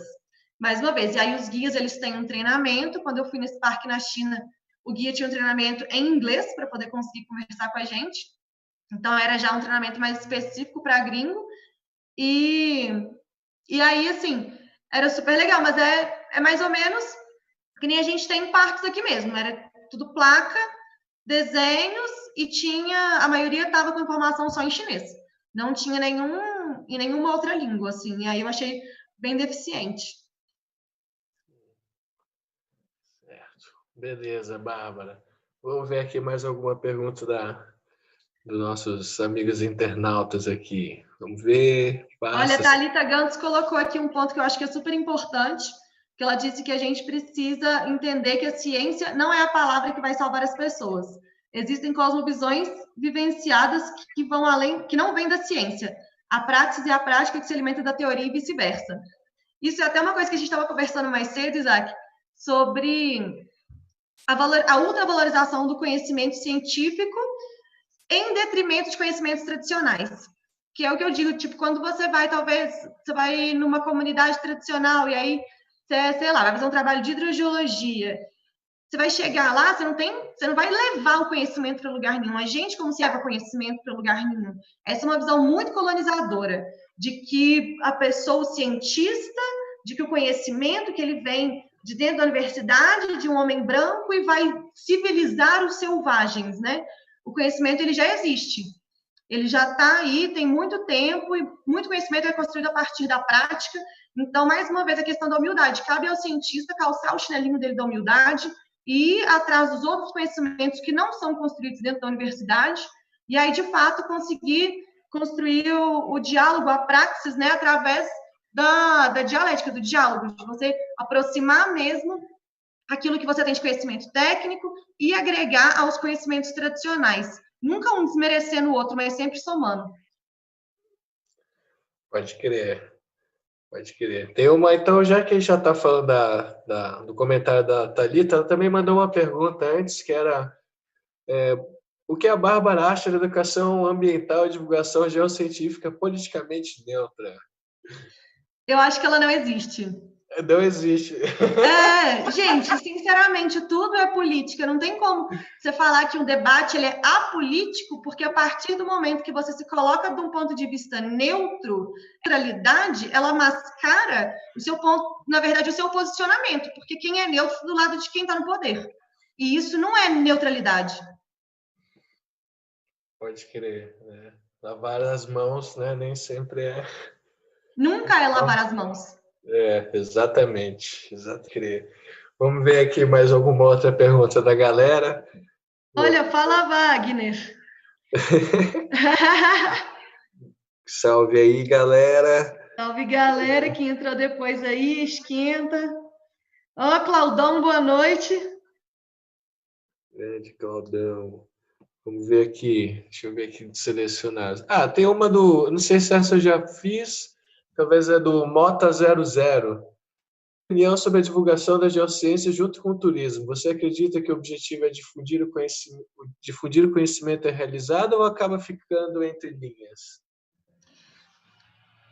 Mais uma vez, e aí os guias eles têm um treinamento. Quando eu fui nesse parque na China, o guia tinha um treinamento em inglês para poder conseguir conversar com a gente. Então era já um treinamento mais específico para gringo. E aí, assim, era super legal, mas é mais ou menos que nem a gente tem em parques aqui mesmo. Era tudo placa, desenhos, e tinha, a maioria estava com informação só em chinês. Não tinha em nenhuma outra língua, assim. E aí eu achei bem deficiente. Certo. Beleza, Bárbara. Vamos ver aqui mais alguma pergunta dos nossos amigos internautas aqui. Vamos ver. Olha, a Passa. Thalita Gantz colocou aqui um ponto que eu acho que é super importante, que ela disse que a gente precisa entender que a ciência não é a palavra que vai salvar as pessoas. Existem cosmovisões vivenciadas que vão além, que não vêm da ciência. A praxis é a prática que se alimenta da teoria e vice-versa. Isso é até uma coisa que a gente estava conversando mais cedo, Isaac, sobre a ultravalorização do conhecimento científico em detrimento de conhecimentos tradicionais. Que é o que eu digo, tipo, quando você vai, talvez, você vai numa comunidade tradicional e aí, você, sei lá, vai fazer um trabalho de hidrogeologia. Você vai chegar lá, você não vai levar o conhecimento para lugar nenhum. A gente como se leva conhecimento para lugar nenhum. Essa é uma visão muito colonizadora de que a pessoa, o cientista, de que o conhecimento que ele vem de dentro da universidade, de um homem branco, e vai civilizar os selvagens, né? O conhecimento, ele já existe. Ele já está aí, tem muito tempo, e muito conhecimento é construído a partir da prática. Então, mais uma vez, a questão da humildade. Cabe ao cientista calçar o chinelinho dele da humildade e ir atrás dos outros conhecimentos que não são construídos dentro da universidade, e aí, de fato, conseguir construir o diálogo, a praxis, né, através da dialética, do diálogo, de você aproximar mesmo aquilo que você tem de conhecimento técnico e agregar aos conhecimentos tradicionais. Nunca um desmerecendo o outro, mas sempre somando. Pode crer. Pode crer. Tem uma, então, já que a gente já está falando do comentário da Thalita, ela também mandou uma pergunta antes, que era o que a Bárbara acha da educação ambiental e divulgação geocientífica politicamente neutra? Eu acho que ela não existe. Não existe. Gente, sinceramente, tudo é política. Não tem como você falar que um debate ele é apolítico, porque a partir do momento que você se coloca de um ponto de vista neutro, neutralidade, ela mascara o seu ponto, na verdade, o seu posicionamento, porque quem é neutro do lado de quem está no poder. E isso não é neutralidade. Pode crer. Né? Lavar as mãos, né? Nem sempre é. Nunca é lavar as mãos. Exatamente. Exato. Vamos ver aqui mais alguma outra pergunta da galera. Olha, fala, Wagner. Salve aí, galera. Salve, galera que entrou depois aí, esquenta. Ó, Claudão, boa noite. Grande Claudão. Vamos ver aqui. Deixa eu ver aqui de selecionados. Tem uma do. Não sei se essa eu já fiz. Talvez é do Mota00. Opinião sobre a divulgação da geociência junto com o turismo. Você acredita que o objetivo é difundir o conhecimento é realizado ou acaba ficando entre linhas?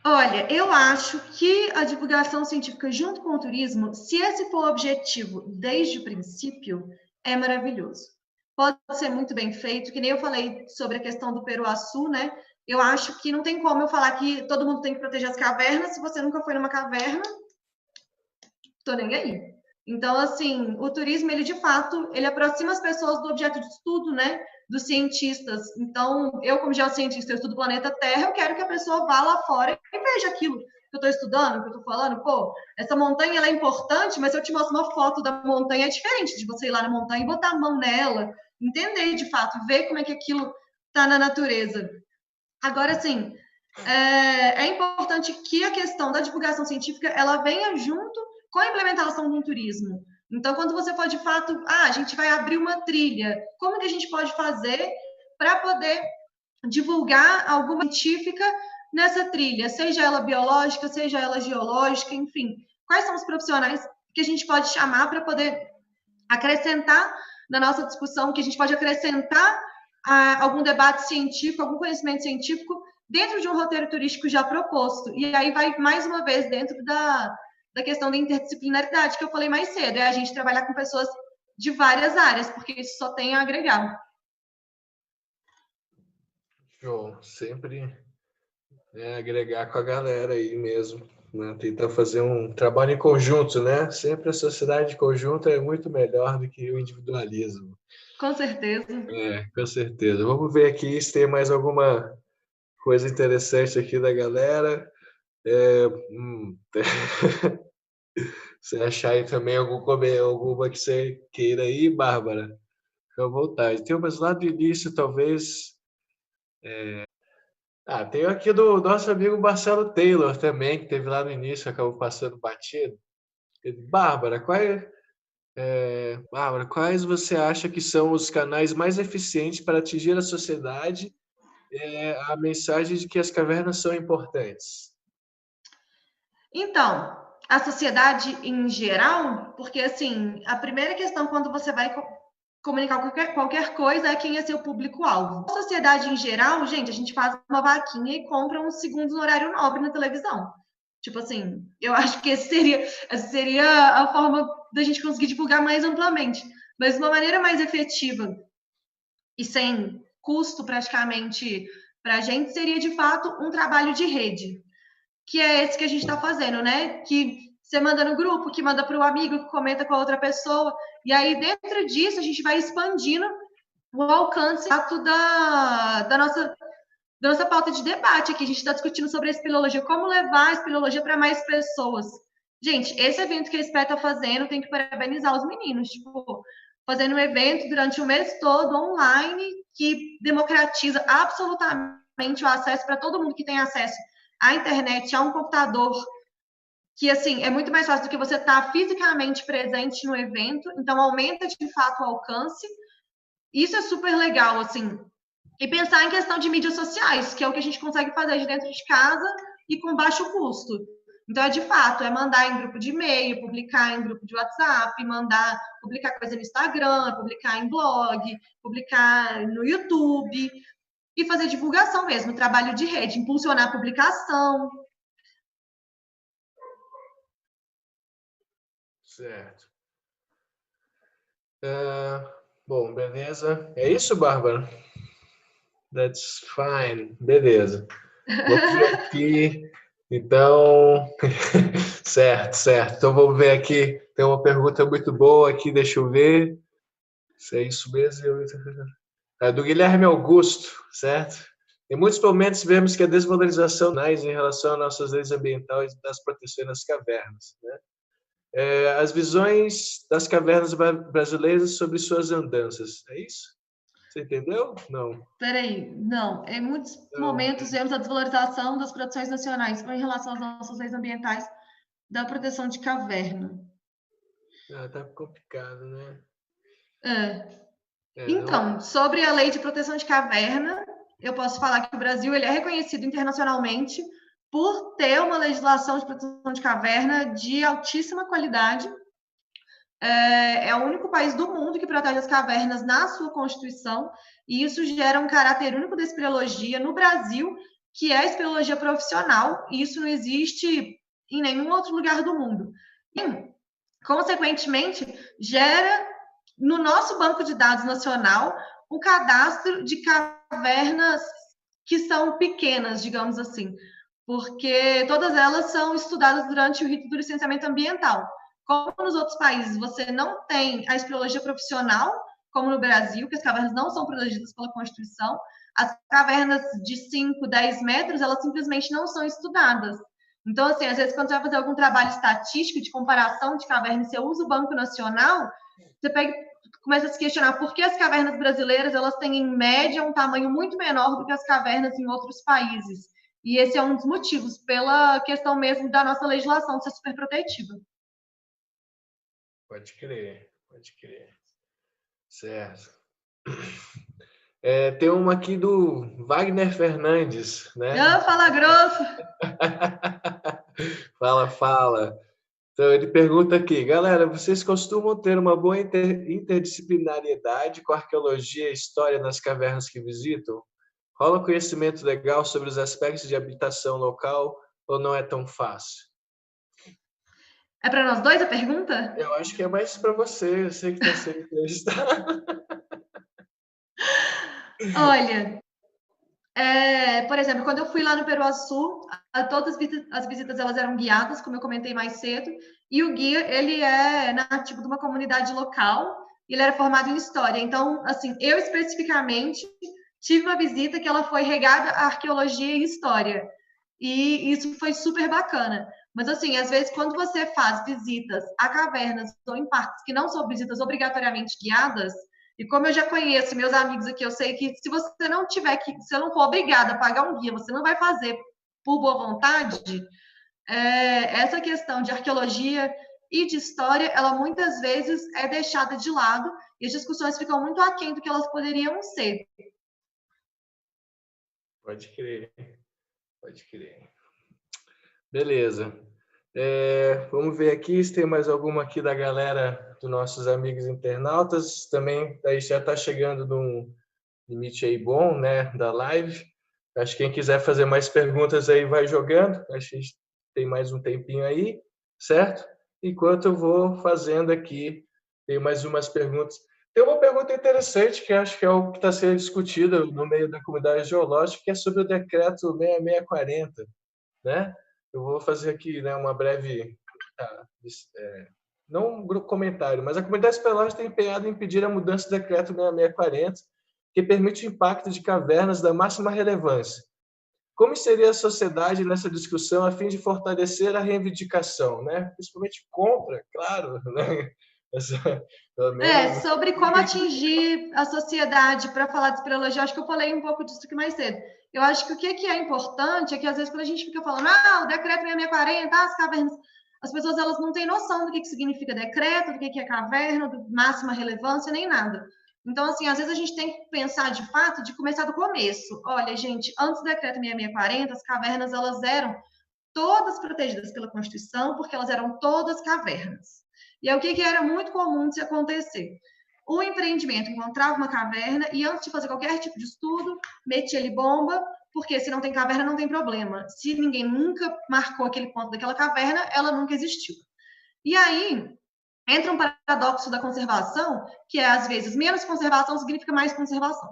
Olha, eu acho que a divulgação científica junto com o turismo, se esse for o objetivo desde o princípio, é maravilhoso. Pode ser muito bem feito, que nem eu falei sobre a questão do Peruaçu, né? Eu acho que não tem como eu falar que todo mundo tem que proteger as cavernas se você nunca foi numa caverna. Tô nem aí. Então, assim, o turismo, ele de fato, ele aproxima as pessoas do objeto de estudo, né? Dos cientistas. Então, eu, como geocientista, eu estudo o planeta Terra, eu quero que a pessoa vá lá fora e veja aquilo que eu estou estudando, que eu estou falando. Pô, essa montanha ela é importante, mas se eu te mostro uma foto da montanha, é diferente de você ir lá na montanha e botar a mão nela, entender de fato, ver como é que aquilo está na natureza. Agora, assim, é importante que a questão da divulgação científica ela venha junto com a implementação do turismo. Então, quando você for de fato, a gente vai abrir uma trilha, como que a gente pode fazer para poder divulgar alguma científica nessa trilha, seja ela biológica, seja ela geológica, enfim. Quais são os profissionais que a gente pode chamar para poder acrescentar na nossa discussão, que a gente pode acrescentar algum debate científico, algum conhecimento científico dentro de um roteiro turístico já proposto. E aí vai, mais uma vez, dentro da questão da interdisciplinaridade que eu falei mais cedo, é a gente trabalhar com pessoas de várias áreas, porque isso só tem a agregar. Show, sempre agregar com a galera aí mesmo, né? Tentar fazer um trabalho em conjunto, né? Sempre a sociedade em conjunto é muito melhor do que o individualismo. Com certeza. Com certeza. Vamos ver aqui se tem mais alguma coisa interessante aqui da galera. Você achar aí também alguma que você queira aí, Bárbara? Fica à vontade. Tem umas lá do início, talvez. Tem aqui do nosso amigo Marcelo Taylor também, que teve lá no início, acabou passando batido. Bárbara, Bárbara, quais você acha que são os canais mais eficientes para atingir a sociedade a mensagem de que as cavernas são importantes? Então, a sociedade em geral, porque assim, a primeira questão quando você vai comunicar qualquer coisa é quem é seu público-alvo. A sociedade em geral, gente, a gente faz uma vaquinha e compra uns segundos no horário nobre na televisão. Tipo assim, eu acho que essa seria a forma da gente conseguir divulgar mais amplamente. Mas uma maneira mais efetiva e sem custo praticamente para a gente seria de fato um trabalho de rede, que é esse que a gente está fazendo, né? Que você manda no grupo, que manda para o amigo, que comenta com a outra pessoa, e aí dentro disso a gente vai expandindo o alcance da nossa pauta de debate aqui. A gente está discutindo sobre a espeleologia, como levar a espeleologia para mais pessoas. Gente, esse evento que a SPE está fazendo, tem que parabenizar os meninos, tipo, fazendo um evento durante o mês todo, online, que democratiza absolutamente o acesso para todo mundo que tem acesso à internet, a um computador, que, assim, é muito mais fácil do que você estar tá fisicamente presente no evento, então aumenta, de fato, o alcance. Isso é super legal, assim. E pensar em questão de mídias sociais, que é o que a gente consegue fazer de dentro de casa e com baixo custo. Então, de fato, é mandar em grupo de e-mail, publicar em grupo de WhatsApp, publicar coisa no Instagram, publicar em blog, publicar no YouTube e fazer divulgação mesmo, trabalho de rede, impulsionar a publicação. Certo. Bom, beleza. É isso, Bárbara? That's fine. Beleza. Vamos ver aqui. Então, certo. Então, vamos ver aqui. Tem uma pergunta muito boa aqui, deixa eu ver. Se é isso mesmo. É do Guilherme Augusto, certo? Em muitos momentos, vemos que a desvalorização em relação às nossas leis ambientais e das proteções das cavernas, né? As visões das cavernas brasileiras sobre suas andanças. É isso? Você entendeu? Não. Peraí, não. Em muitos momentos, vemos a desvalorização das produções nacionais em relação às nossas leis ambientais da proteção de caverna. Tá complicado, né? Então, sobre a lei de proteção de caverna, eu posso falar que o Brasil ele é reconhecido internacionalmente por ter uma legislação de proteção de caverna de altíssima qualidade. É o único país do mundo que protege as cavernas na sua Constituição, e isso gera um caráter único da espeleologia no Brasil, que é a espeleologia profissional, e isso não existe em nenhum outro lugar do mundo. E, consequentemente, gera no nosso banco de dados nacional o cadastro de cavernas que são pequenas, digamos assim, porque todas elas são estudadas durante o rito do licenciamento ambiental. Como nos outros países você não tem a espeleologia profissional, como no Brasil, que as cavernas não são protegidas pela Constituição, as cavernas de 5, 10 metros, elas simplesmente não são estudadas. Então, assim, às vezes, quando você vai fazer algum trabalho estatístico de comparação de cavernas, você usa o Banco Nacional, você começa a se questionar por que as cavernas brasileiras elas têm, em média, um tamanho muito menor do que as cavernas em outros países. E esse é um dos motivos, pela questão mesmo da nossa legislação ser super protetiva. Pode crer. Certo. Tem uma aqui do Wagner Fernandes, né? Fala grosso! Fala. Então, ele pergunta aqui, galera, vocês costumam ter uma boa interdisciplinariedade com arqueologia e história nas cavernas que visitam? Rola conhecimento legal sobre os aspectos de habitação local ou não é tão fácil? É para nós dois a pergunta? Eu acho que é mais para você, eu sei que está sendo entrevistado. Olha, por exemplo, quando eu fui lá no Peruaçu, todas as visitas elas eram guiadas, como eu comentei mais cedo, e o guia, ele é nativo de uma comunidade local, e ele era formado em história. Então, assim, eu especificamente tive uma visita que ela foi regada à arqueologia e história, e isso foi super bacana. Mas, assim, às vezes, quando você faz visitas a cavernas ou em parques que não são visitas obrigatoriamente guiadas, E como eu já conheço meus amigos aqui, eu sei que se você não tiver que, se eu não for obrigada a pagar um guia, você não vai fazer por boa vontade, essa questão de arqueologia e de história, ela muitas vezes é deixada de lado e as discussões ficam muito aquém do que elas poderiam ser. Pode crer, pode crer. Beleza. Vamos ver aqui se tem mais alguma aqui da galera, dos nossos amigos internautas. Também aí já está chegando num limite aí bom, né, da live. Acho que quem quiser fazer mais perguntas aí vai jogando. Acho que a gente tem mais um tempinho aí, certo? Enquanto eu vou fazendo aqui, tem mais umas perguntas. Tem uma pergunta interessante que acho que é o que está sendo discutido no meio da comunidade geológica, que é sobre o decreto 6640, né? Eu vou fazer aqui, né, uma breve, não um comentário, mas a comunidade espeleológica tem empenhado em impedir a mudança do decreto 6640, que permite o impacto de cavernas da máxima relevância. Como seria a sociedade nessa discussão a fim de fortalecer a reivindicação, né? Principalmente contra, claro, né? Pelo menos... Sobre como atingir a sociedade para falar de espeleologia, acho que eu falei um pouco disso aqui mais cedo. Eu acho que o que é importante é que, às vezes, quando a gente fica falando, o decreto 6640, as cavernas, as pessoas elas não têm noção do que significa decreto, do que é caverna, do máxima relevância, nem nada. Então, assim, às vezes a gente tem que pensar, de fato, de começar do começo. Olha, gente, antes do decreto 6640, as cavernas, elas eram todas protegidas pela Constituição, porque elas eram todas cavernas. E é o que era muito comum de se acontecer. O empreendimento encontrava uma caverna e, antes de fazer qualquer tipo de estudo, metia ali bomba, porque se não tem caverna, não tem problema. Se ninguém nunca marcou aquele ponto daquela caverna, ela nunca existiu. E aí entra um paradoxo da conservação, que é, às vezes, menos conservação significa mais conservação.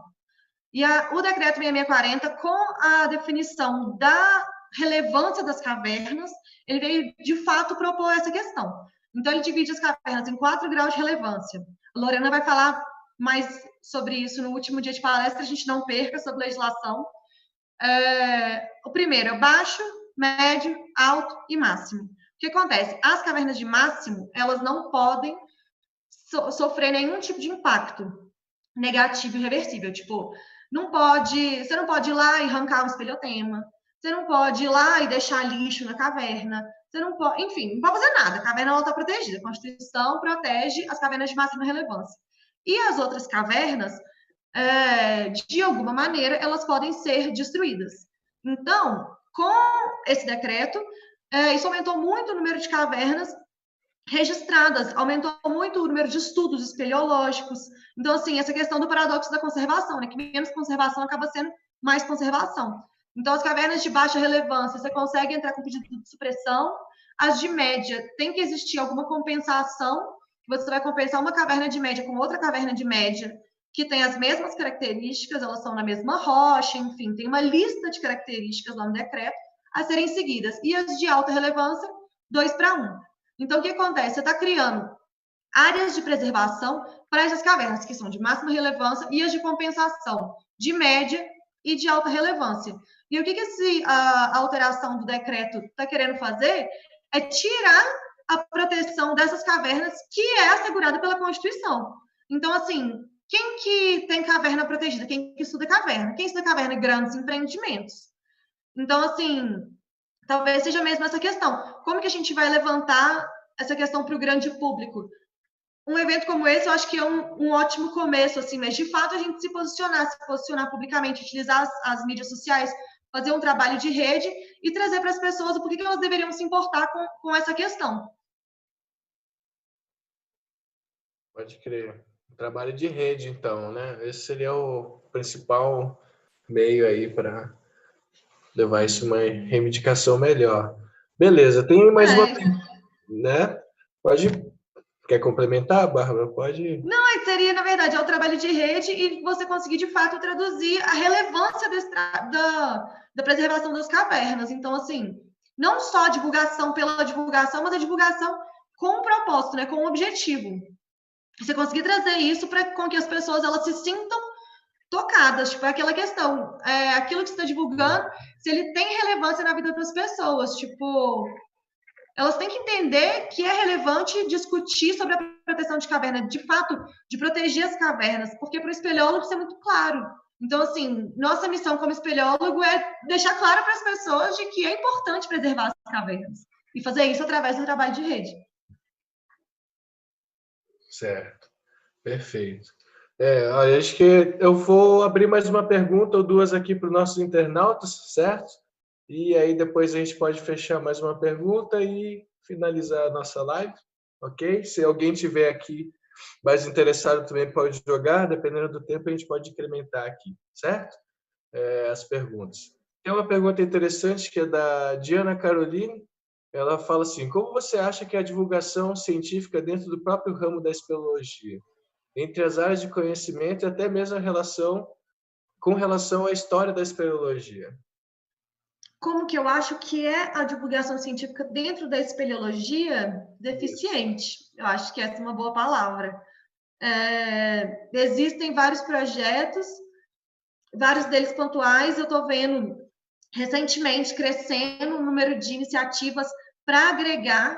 E o decreto 6640, com a definição da relevância das cavernas, ele veio, de fato, propor essa questão. Então, ele divide as cavernas em 4 graus de relevância. A Lorena vai falar mais sobre isso no último dia de palestra, a gente não perca, sobre legislação. O primeiro é baixo, médio, alto e máximo. O que acontece? As cavernas de máximo, elas não podem sofrer nenhum tipo de impacto negativo e irreversível. Tipo, você não pode ir lá e arrancar o espeleotema, você não pode ir lá e deixar lixo na caverna, você não pode, enfim, não pode fazer nada. A caverna está protegida. A Constituição protege as cavernas de máxima relevância. E as outras cavernas, de alguma maneira, elas podem ser destruídas. Então, com esse decreto, isso aumentou muito o número de cavernas registradas, aumentou muito o número de estudos espeleológicos. Então, assim, essa questão do paradoxo da conservação, né? Que menos conservação acaba sendo mais conservação. Então, as cavernas de baixa relevância, você consegue entrar com pedido de supressão. As de média, tem que existir alguma compensação, que você vai compensar uma caverna de média com outra caverna de média, que tem as mesmas características, elas são na mesma rocha, enfim, tem uma lista de características lá no decreto a serem seguidas. E as de alta relevância, 2:1. Então, o que acontece? Você está criando áreas de preservação para essas cavernas, que são de máxima relevância, e as de compensação, de média e de alta relevância. E o que a alteração do decreto está querendo fazer é tirar a proteção dessas cavernas que é assegurada pela Constituição. Então, assim, quem que tem caverna protegida? Quem que estuda caverna? Quem estuda caverna? Grandes empreendimentos. Então, assim, talvez seja mesmo essa questão. Como que a gente vai levantar essa questão para o grande público? Um evento como esse, eu acho que é um ótimo começo, assim, mas de fato a gente se posicionar publicamente, utilizar as mídias sociais, fazer um trabalho de rede e trazer para as pessoas o porquê que elas deveriam se importar com essa questão. Pode crer. Trabalho de rede, então, né? Esse seria o principal meio aí para levar isso uma reivindicação melhor. Beleza, tem mais uma, né? Quer complementar, Bárbara? Pode. Não, seria, na verdade, o trabalho de rede e você conseguir, de fato, traduzir a relevância da preservação das cavernas. Então, assim, não só a divulgação pela divulgação, mas a divulgação com um propósito, né? Com um objetivo. Você conseguir trazer isso para com que as pessoas elas se sintam tocadas, tipo, é aquela questão, aquilo que você está divulgando, se ele tem relevância na vida das pessoas, tipo, elas têm que entender que é relevante discutir sobre a proteção de caverna, de fato, de proteger as cavernas, porque para o espeleólogo isso é muito claro. Então, assim, nossa missão como espeleólogo é deixar claro para as pessoas de que é importante preservar as cavernas e fazer isso através do trabalho de rede. Certo, perfeito. Olha, acho que eu vou abrir mais uma pergunta ou duas aqui para os nossos internautas, certo? E aí depois a gente pode fechar mais uma pergunta e finalizar a nossa live, ok? Se alguém tiver aqui mais interessado também pode jogar, dependendo do tempo a gente pode incrementar aqui, certo? As perguntas. Tem uma pergunta interessante que é da Diana Caroline. Ela fala assim: como você acha que a divulgação científica dentro do próprio ramo da espeleologia, entre as áreas de conhecimento e até mesmo com relação à história da espeleologia? Como que eu acho que é a divulgação científica dentro da espeleologia? Deficiente. Eu acho que essa é uma boa palavra. Existem vários projetos, vários deles pontuais. Eu estou vendo recentemente crescendo o número de iniciativas para agregar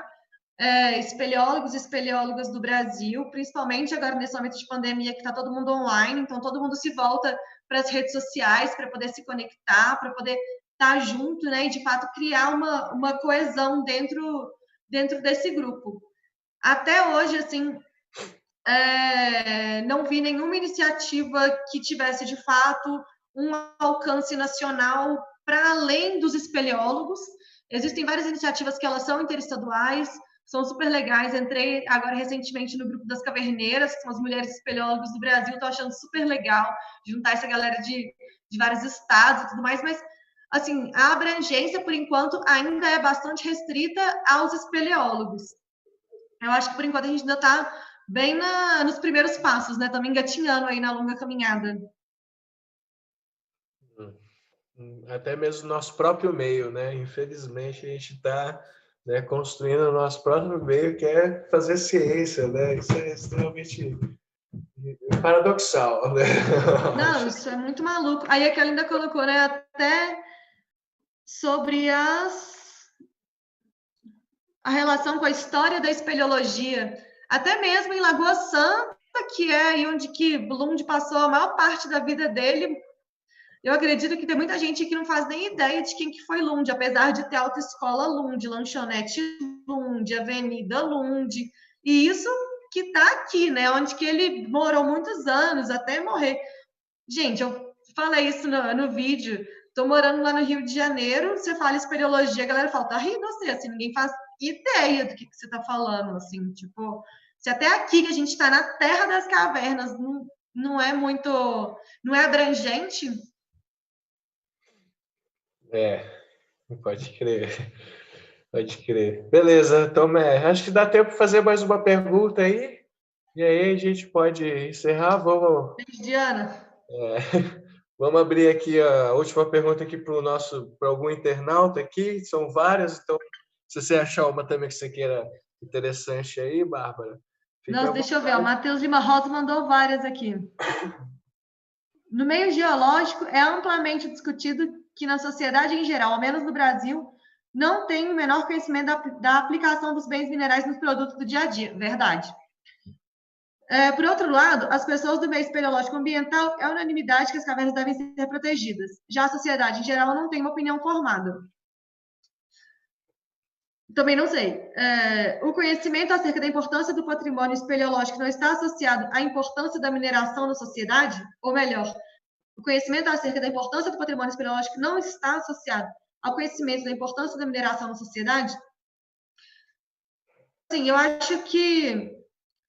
espeleólogos e espeleólogas do Brasil, principalmente agora nesse momento de pandemia que está todo mundo online, então todo mundo se volta para as redes sociais para poder se conectar, para poder estar junto, né, e de fato criar uma coesão dentro desse grupo. Até hoje, assim, não vi nenhuma iniciativa que tivesse de fato um alcance nacional para além dos espeleólogos. Existem várias iniciativas que elas são interestaduais, são super legais. Entrei agora recentemente no grupo das caverneiras, que são as mulheres espeleólogas do Brasil, estou achando super legal juntar essa galera de vários estados e tudo mais, mas assim, a abrangência, por enquanto, ainda é bastante restrita aos espeleólogos. Eu acho que, por enquanto, a gente ainda está bem nos primeiros passos, né? Estamos engatinhando aí na longa caminhada. Até mesmo nosso próprio meio, né? Infelizmente, a gente está, né, construindo o nosso próprio meio, que é fazer ciência, né? Isso é extremamente paradoxal, né? Não, isso é muito maluco. Aí a Kelly ainda colocou, né, até sobre a relação com a história da espeleologia. Até mesmo em Lagoa Santa, que é aí onde que Lund passou a maior parte da vida dele, eu acredito que tem muita gente que não faz nem ideia de quem que foi Lund, apesar de ter autoescola Lund, lanchonete Lund, avenida Lund, e isso que está aqui, né, onde que ele morou muitos anos, até morrer. Gente, eu falei isso no vídeo, tô morando lá no Rio de Janeiro, você fala espeleologia, a galera fala, tá rindo você, assim, ninguém faz ideia do que você tá falando, assim, tipo, se até aqui que a gente tá na terra das cavernas, não é muito, não é abrangente. Pode crer. Pode crer. Beleza, Tomé. Acho que dá tempo de fazer mais uma pergunta aí. E aí a gente pode encerrar. Diana. Vamos abrir aqui a última pergunta aqui para algum internauta aqui. São várias, então se você achar uma também que você queira interessante aí, Bárbara. Nossa, deixa eu ver. O Matheus Lima Rosa mandou várias aqui. No meio geológico, é amplamente discutido que na sociedade em geral, ao menos no Brasil, não tem o menor conhecimento da aplicação dos bens minerais nos produtos do dia a dia. Verdade. Por outro lado, as pessoas do meio espeleológico ambiental é unanimidade que as cavernas devem ser protegidas. Já a sociedade em geral não tem uma opinião formada. Também não sei. O conhecimento acerca da importância do patrimônio espeleológico não está associado à importância da mineração na sociedade? Ou melhor, o conhecimento acerca da importância do patrimônio espeleológico não está associado ao conhecimento da importância da mineração na sociedade? Sim, eu acho que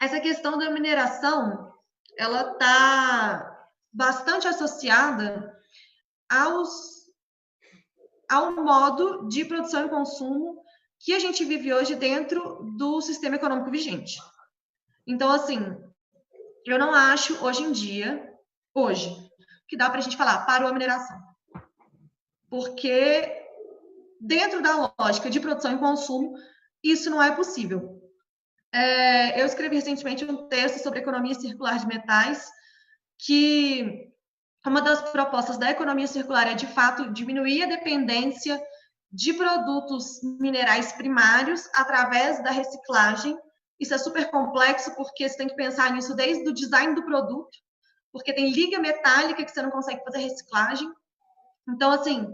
essa questão da mineração, ela está bastante associada ao modo de produção e consumo que a gente vive hoje dentro do sistema econômico vigente. Então, assim, eu não acho hoje em dia, que dá para a gente falar, parou a mineração. Porque dentro da lógica de produção e consumo, isso não é possível. Eu escrevi recentemente um texto sobre economia circular de metais, que uma das propostas da economia circular é, de fato, diminuir a dependência de produtos minerais primários através da reciclagem. Isso é super complexo, porque você tem que pensar nisso desde o design do produto, porque tem liga metálica que você não consegue fazer reciclagem. Então, assim,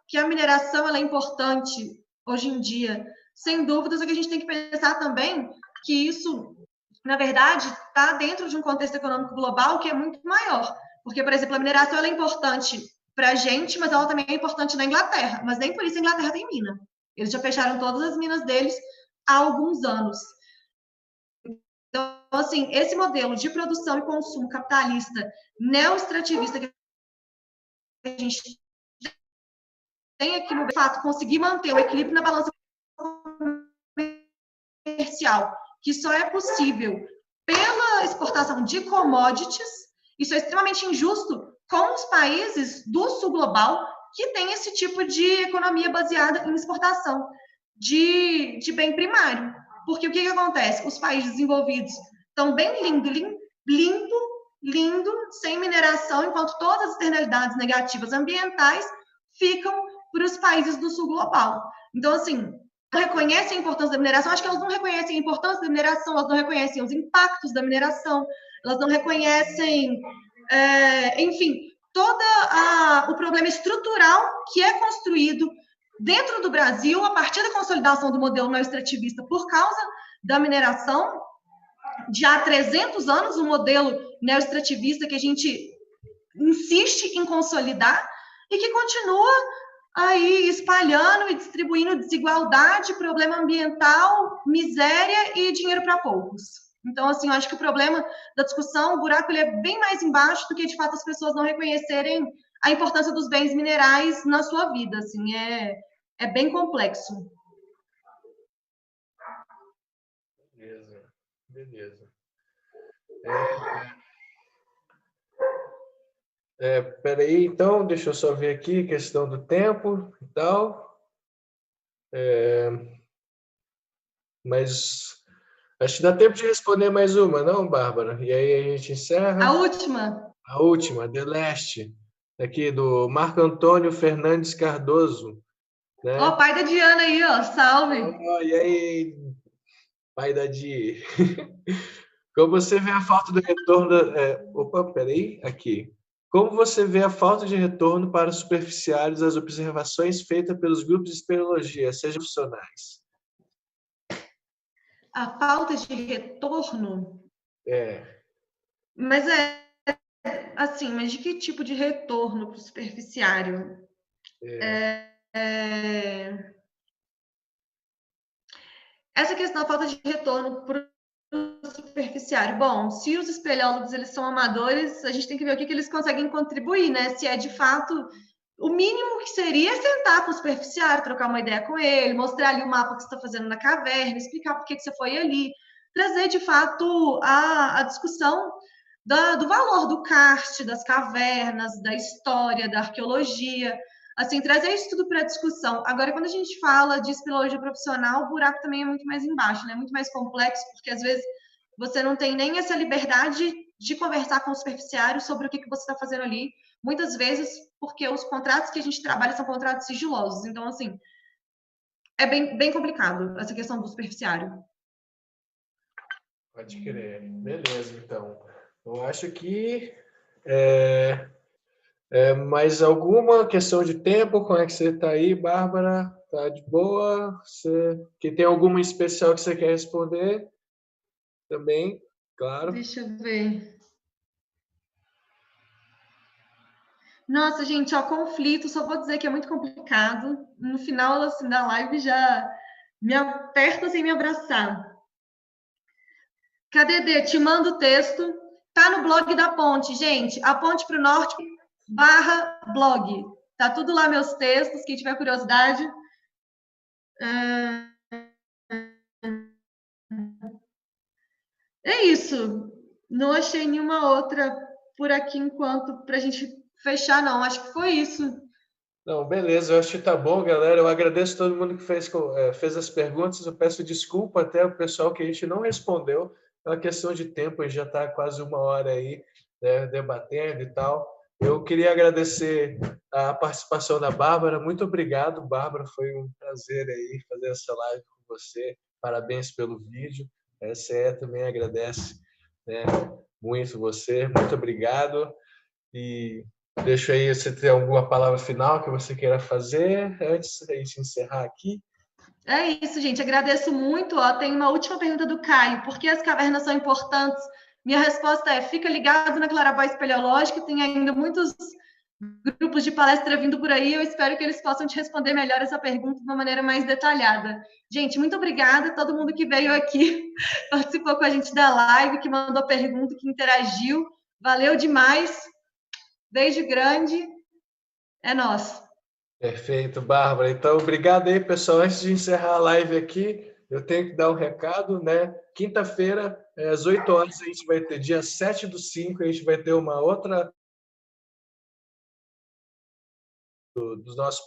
que a mineração ela é importante hoje em dia, sem dúvida, só que a gente tem que pensar também que isso, na verdade, está dentro de um contexto econômico global que é muito maior. Porque, por exemplo, a mineração ela é importante para a gente, mas ela também é importante na Inglaterra. Mas nem por isso a Inglaterra tem mina. Eles já fecharam todas as minas deles há alguns anos. Então, assim, esse modelo de produção e consumo capitalista neoextrativista que a gente tem aqui no fato, conseguir manter o equilíbrio na balança comercial, que só é possível pela exportação de commodities, isso é extremamente injusto com os países do sul global que tem esse tipo de economia baseada em exportação de bem primário. Porque o que acontece? Os países desenvolvidos estão bem lindo, sem mineração, enquanto todas as externalidades negativas ambientais ficam para os países do sul global. Então, assim, reconhecem a importância da mineração, acho que elas não reconhecem a importância da mineração, elas não reconhecem os impactos da mineração, elas não reconhecem, enfim, todo o problema estrutural que é construído dentro do Brasil a partir da consolidação do modelo neoextrativista por causa da mineração, de há 300 anos, um modelo neoextrativista que a gente insiste em consolidar e que continua aí espalhando e distribuindo desigualdade, problema ambiental, miséria e dinheiro para poucos. Então, assim, eu acho que o problema da discussão, o buraco, ele é bem mais embaixo do que, de fato, as pessoas não reconhecerem a importância dos bens minerais na sua vida, assim, é bem complexo. Beleza. Peraí, então, deixa eu só ver aqui, questão do tempo e tal. Mas acho que dá tempo de responder mais uma, não, Bárbara? E aí a gente encerra. A última. A última, The Last, aqui do Marco Antônio Fernandes Cardoso. Né? Ó, pai da Diana aí, ó, salve! E aí, pai da Di? Como você vê a falta do retorno... Opa, peraí, aqui. Como você vê a falta de retorno para os superficiários das observações feitas pelos grupos de espeleologia, sejam profissionais? A falta de retorno? É. Mas assim, mas de que tipo de retorno para o superficiário? Essa questão da falta de retorno para o superficiário. Bom, se os espeleólogos eles são amadores, a gente tem que ver o que eles conseguem contribuir, né? Se é de fato o mínimo que seria sentar com o superficiário, trocar uma ideia com ele, mostrar ali o mapa que você está fazendo na caverna, explicar por que você foi ali, trazer de fato a discussão do valor do karst, das cavernas, da história, da arqueologia, assim, trazer isso tudo para a discussão. Agora, quando a gente fala de espeleologia profissional, o buraco também é muito mais embaixo, né? Muito mais complexo, porque às vezes você não tem nem essa liberdade de conversar com o superficiário sobre o que você está fazendo ali, muitas vezes porque os contratos que a gente trabalha são contratos sigilosos. Então, assim, é bem complicado essa questão do superficiário. Pode crer. Beleza, então. Eu acho que mais alguma questão de tempo? Como é que você está aí, Bárbara? Tá de boa? Que tem alguma especial que você quer responder? Também, claro. Deixa eu ver. Nossa, gente, ó, conflito, só vou dizer que é muito complicado. No final assim, da live já me aperta sem me abraçar. KDD, te mando o texto. Tá no blog da Ponte, gente. A Ponte para o Norte /blog. Tá tudo lá meus textos, quem tiver curiosidade. É isso. Não achei nenhuma outra por aqui enquanto para a gente fechar, não. Acho que foi isso. Não, beleza, eu acho que tá bom, galera. Eu agradeço todo mundo que fez as perguntas. Eu peço desculpa até o pessoal que a gente não respondeu. É uma questão de tempo, a gente já está quase uma hora aí, né, debatendo e tal. Eu queria agradecer a participação da Bárbara. Muito obrigado, Bárbara. Foi um prazer aí fazer essa live com você. Parabéns pelo vídeo. A SE também agradece, né, muito você. Muito obrigado. E deixo aí, você tem alguma palavra final que você queira fazer antes da gente encerrar aqui? É isso, gente. Agradeço muito. Ó, tem uma última pergunta do Caio. Por que as cavernas são importantes? Minha resposta é: fica ligado na Claraboia Espeleológica. Tem ainda muitos grupos de palestra vindo por aí. Eu espero que eles possam te responder melhor essa pergunta de uma maneira mais detalhada. Gente, muito obrigada a todo mundo que veio aqui, participou com a gente da live, que mandou pergunta, que interagiu. Valeu demais. Beijo grande. É nóis. Perfeito, Bárbara. Então, obrigado aí, pessoal. Antes de encerrar a live aqui, eu tenho que dar um recado, né? Quinta-feira, às 8 horas, a gente vai ter, dia 7/5, a gente vai ter uma outra dos nossos